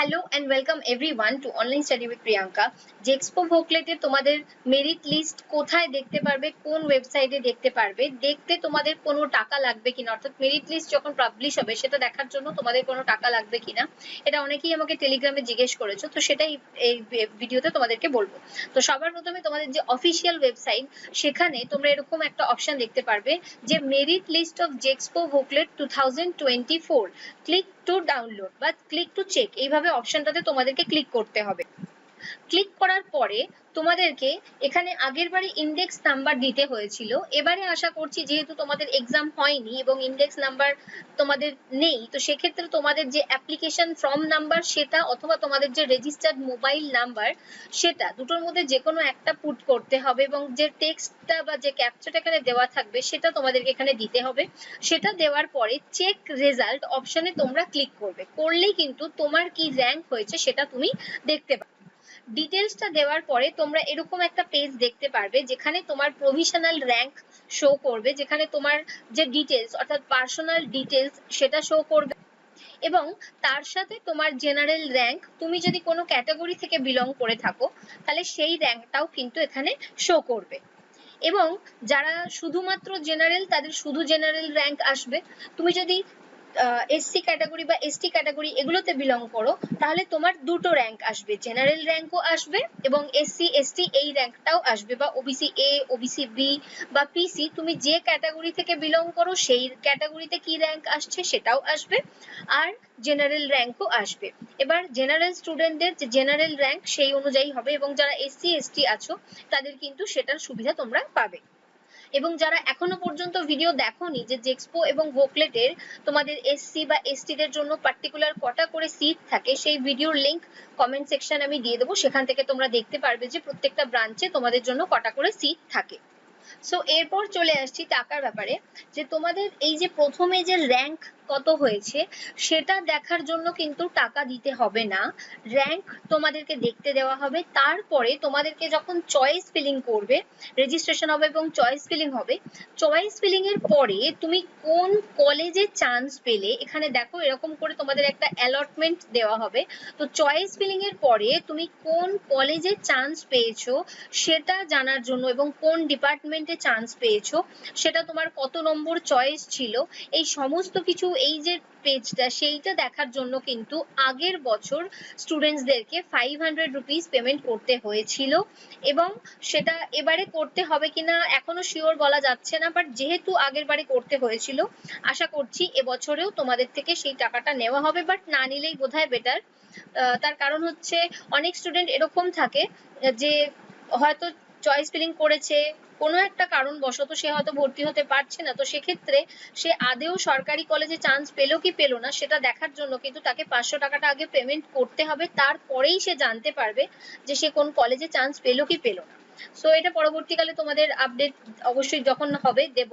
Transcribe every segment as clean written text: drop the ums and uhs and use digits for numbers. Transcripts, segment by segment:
Hello and welcome everyone to online study with Priyanka. জেক্সপো ভোকলেটে তোমাদের মেরিট লিস্ট কোথায় দেখতে পারবে, কোন ওয়েবসাইটে দেখতে পারবে, দেখতে তোমাদের কোনো টাকা লাগবে কিনা, অর্থাৎ মেরিট লিস্ট যখন পাবলিশ হবে সেটা দেখার জন্য তোমাদের কোনো টাকা লাগবে কিনা, এটা অনেকেই আমাকে টেলিগ্রামে জিজ্ঞেস করেছো, তো সেটাই এই ভিডিওতে তোমাদেরকে বলবো। তো সবার প্রথমে তোমাদের যে অফিসিয়াল ওয়েবসাইট, সেখানে তোমরা এরকম একটা অপশন দেখতে পারবে যে merit list of JEXPO VOCLET 2024, click to download বা ক্লিক টু চেক, এইভাবে অপশনটাতে তোমাদেরকে ক্লিক করতে হবে। ক্লিক করার পরে তোমাদেরকে এখানে আগের বারে ইন্ডেক্স নাম্বার দিতে হয়েছিল, এবারে আশা করছি যেহেতু তোমাদের এক্সাম হয়নি এবং ইন্ডেক্স নাম্বার তোমাদের নেই, তো সেক্ষেত্রে তোমাদের যে অ্যাপ্লিকেশন ফর্ম নাম্বার সেটা অথবা তোমাদের যে রেজিস্টার্ড মোবাইল নাম্বার সেটা দুটোর মধ্যে যে কোনো একটা পুট করতে হবে এবং যে টেক্সটটা বা যে ক্যাপচাটা এখানে দেওয়া থাকবে সেটা তোমাদেরকে এখানে দিতে হবে। সেটা দেওয়ার পরে চেক রেজাল্ট অপশনে তোমরা ক্লিক করবে, করলেই কিন্তু তোমার কি র্যাঙ্ক হয়েছে সেটা তুমি দেখতে পাবে। ডিটেলসটা দেওয়ার পরে তোমরা এরকম একটা পেজ দেখতে পারবে যেখানে তোমার প্রভিশনাল র্যাঙ্ক শো করবে, যেখানে তোমার যে ডিটেলস অর্থাৎ পার্সোনাল ডিটেলস সেটা শো করবে এবং তার সাথে তোমার জেনারেল র্যাঙ্ক, তুমি যদি কোনো ক্যাটাগরি থেকে বিলং করে থাকো তাহলে সেই র্যাঙ্কটাও কিন্তু এখানে শো করবে। এবং যারা শুধুমাত্র জেনারেল তাদের শুধু জেনারেল র্যাঙ্ক আসবে। তুমি যদি এসসি ক্যাটাগরি বা এসটি ক্যাটাগরি এগুলোতে বিলং করো তাহলে তোমার দুটো র্যাঙ্ক আসবে, জেনারেল র্যাঙ্কও আসবে এবং এসসি এসটি এই র্যাঙ্কটাও আসবে, বা ওবিসি এ, ওবিসি বি বা পিসি, তুমি যে ক্যাটাগরি থেকে বিলং করো সেই ক্যাটাগরিতে কি র্যাঙ্ক আসছে সেটাও আসবে, আর জেনারেল র্যাঙ্কও আসবে। এবার জেনারেল স্টুডেন্টদের যে জেনারেল র্যাঙ্ক সেই অনুযায়ী হবে এবং যারা এসসি এসটি আছো তাদের কিন্তু সেটার সুবিধা তোমরা পাবে। এবং যারা এখনো পর্যন্ত ভিডিও দেখোনি যে জেক্সপো এবং ভোকলেটের তোমাদের এসসি বা এসটি দের জন্য পার্টিকুলার কটা করে সিট থাকে, সেই ভিডিওর লিংক কমেন্ট সেকশন আমি দিয়ে দেবো, সেখান থেকে তোমরা দেখতে পারবে যে প্রত্যেকটা ব্রাঞ্চে তোমাদের জন্য কটা করে সিট থাকে। সো এরপর চলে আসছি টাকার ব্যাপারে, যে তোমাদের এই যে প্রথমে যে র্যাঙ্ক কত হয়েছে সেটা দেখার জন্য কিন্তু টাকা দিতে হবে না, র্যাঙ্ক তোমাদেরকে দেখতে দেওয়া হবে। তারপরে তোমাদেরকে যখন চয়েস ফিলিং করবে, রেজিস্ট্রেশন হবে এবং চয়েস ফিলিং হবে, চয়েস ফিলিং এর পরে তুমি কোন কলেজে চান্স পেলে, এখানে দেখো এরকম করে তোমাদের একটা অ্যালটমেন্ট দেওয়া হবে। তো চয়েস ফিলিং এর পরে তুমি কোন কলেজে চান্স পেয়েছো সেটা জানার জন্য এবং কোন ডিপার্টমেন্টে চান্স পেয়েছো, সেটা তোমার কত নম্বর চয়েস ছিল, এই সমস্ত কিছু এই যে পেজটা সেইটা দেখার জন্য কিন্তু আগের বছর স্টুডেন্টসদেরকে 500 রুপিস পেমেন্ট করতে হয়েছিল এবং সেটা এবারে করতে হবে কিনা এখনো শিওর বলা যাচ্ছে না, বাট যেহেতু আগের বারে করতে হয়েছিল আশা করছি এবছরেও তোমাদের থেকে সেই টাকাটা নেওয়া হবে, বাট না নিলেই বোধহয় বেটার। তার কারণ হচ্ছে অনেক স্টুডেন্ট এরকম থাকে যে হয়তো চয়েস ফিলিং করেছে, কোনো একটা কারণবশত সে হয়তো ভর্তি হতে পারছে না, তো সেক্ষেত্রে সে আদেও সরকারি কলেজে চান্স পেলো কি পেলো না সেটা দেখার জন্য কিন্তু তাকে 500 টাকাটা আগে পেমেন্ট করতে হবে, তারপরেই সে জানতে পারবে যে সে কোন কলেজে চান্স পেলো কি পেলো না। সো এটা পরবর্তীকালে তোমাদের আপডেট অবশ্যই যখন হবে দেব,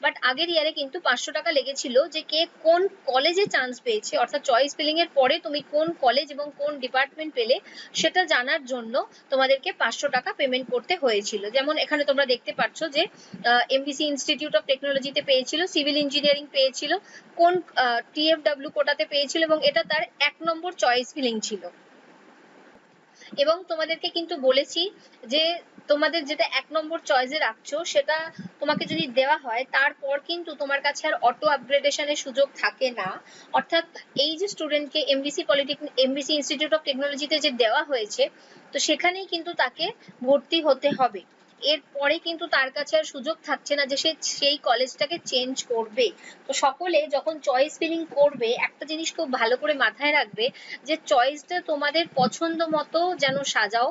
বাট আগের ইয়ারে কিন্তু 500 টাকা লেগেছিল যে কে কোন কলেজে চান্স পেয়েছে, অর্থাৎ চয়েস ফিলিং এর পরে তুমি কোন কলেজ এবং কোন ডিপার্টমেন্ট পেলে সেটা জানার জন্য তোমাদেরকে 500 টাকা পেমেন্ট করতে হয়েছিল। যেমন এখানে তোমরা দেখতে পাচ্ছ যে এমবিসি ইনস্টিটিউট অফ টেকনোলজিতে পেয়েছিল, সিভিল ইঞ্জিনিয়ারিং পেয়েছিল, কোন টিএফডব্লিউ কোটাতে পেয়েছিল এবং এটা তার 1 নম্বর চয়েস ফিলিং ছিল। এবং তোমাদেরকে কিন্তু বলেছি যে তোমাদের যেটা 1 নম্বর চয়েসে রাখছো সেটা তোমাকে যদি দেওয়া হয় তারপর কিন্তু তোমার কাছে আর অটো আপগ্রেডেশনের সুযোগ থাকে না, অর্থাৎ এই যে স্টুডেন্টকে এমবিসি ইনস্টিটিউট অফ টেকনোলজিতে যে দেওয়া হয়েছে তো সেখানেই কিন্তু তাকে ভর্তি হতে হবে, এরপরে কিন্তু তার কাছে আর সুযোগ থাকছে না যে সে সেই কলেজটাকে চেঞ্জ করবে। তো সকলে যখন চয়েস ফিলিং করবে একটা জিনিস খুব ভালো করে মাথায় রাখবে যে চয়েসটা তোমাদের পছন্দ মতো যেন সাজাও,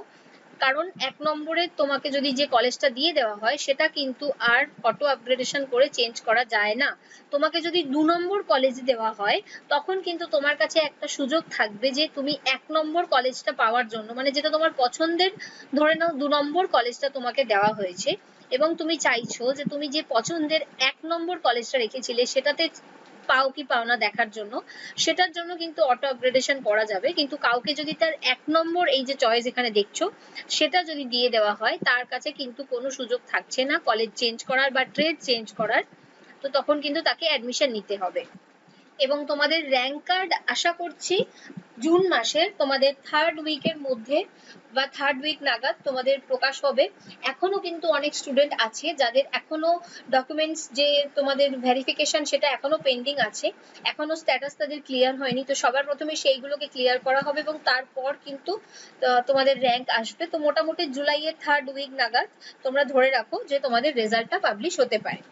কারণ 1 নম্বরে তোমাকে যদি যে কলেজটা দিয়ে দেওয়া হয় সেটা কিন্তু আর অটো আপগ্রেডেশন করে চেঞ্জ করা যায় না। তোমাকে যদি 2 নম্বর কলেজ দেওয়া হয় তখন কিন্তু তোমার কাছে একটা সুযোগ থাকবে যে তুমি 1 নম্বর কলেজটা পাওয়ার জন্য, মানে যেটা তোমার পছন্দের, ধরে নাও 2 নম্বর কলেজটা তোমাকে দেওয়া হয়েছে এবং তুমি চাইছো যে তুমি যে পছন্দের 1 নম্বর কলেজটা রেখেছিলে সেটাতে পাও কি পাও না দেখার জন্য, সেটার জন্য কিন্তু অটো আপগ্রেডেশন করা যাবে। কিন্তু কাউকে যদি তার 1 নম্বর এই যে চয়েস এখানে দেখছো সেটা যদি দিয়ে দেওয়া হয় তার কাছে কিন্তু কোনো সুযোগ থাকছে না কলেজ চেঞ্জ করার বা ট্রেড চেঞ্জ করার, তো তখন কিন্তু তাকে অ্যাডমিশন নিতে হবে। এবং তোমাদের র্যাঙ্ক কার্ড আশা করছি জুন মাসের তোমাদের 3rd উইকের মধ্যে বা 3rd উইক নাগাদ তোমাদের প্রকাশ হবে। এখনো কিন্তু অনেক স্টুডেন্ট আছে যাদের এখনো ডকুমেন্টস যে তোমাদের ভেরিফিকেশন সেটা এখনো পেন্ডিং আছে, এখনো স্ট্যাটাস তাদের ক্লিয়ার হয়নি। তো সবার প্রথমে সেইগুলোকে ক্লিয়ার করা হবে এবং তারপর কিন্তু তোমাদের র্যাঙ্ক আসবে। তো মোটামুটি জুলাইয়ের 3rd উইক নাগাদ তোমরা ধরে রাখো যে তোমাদের রেজাল্টটা পাবলিশ হতে পারে।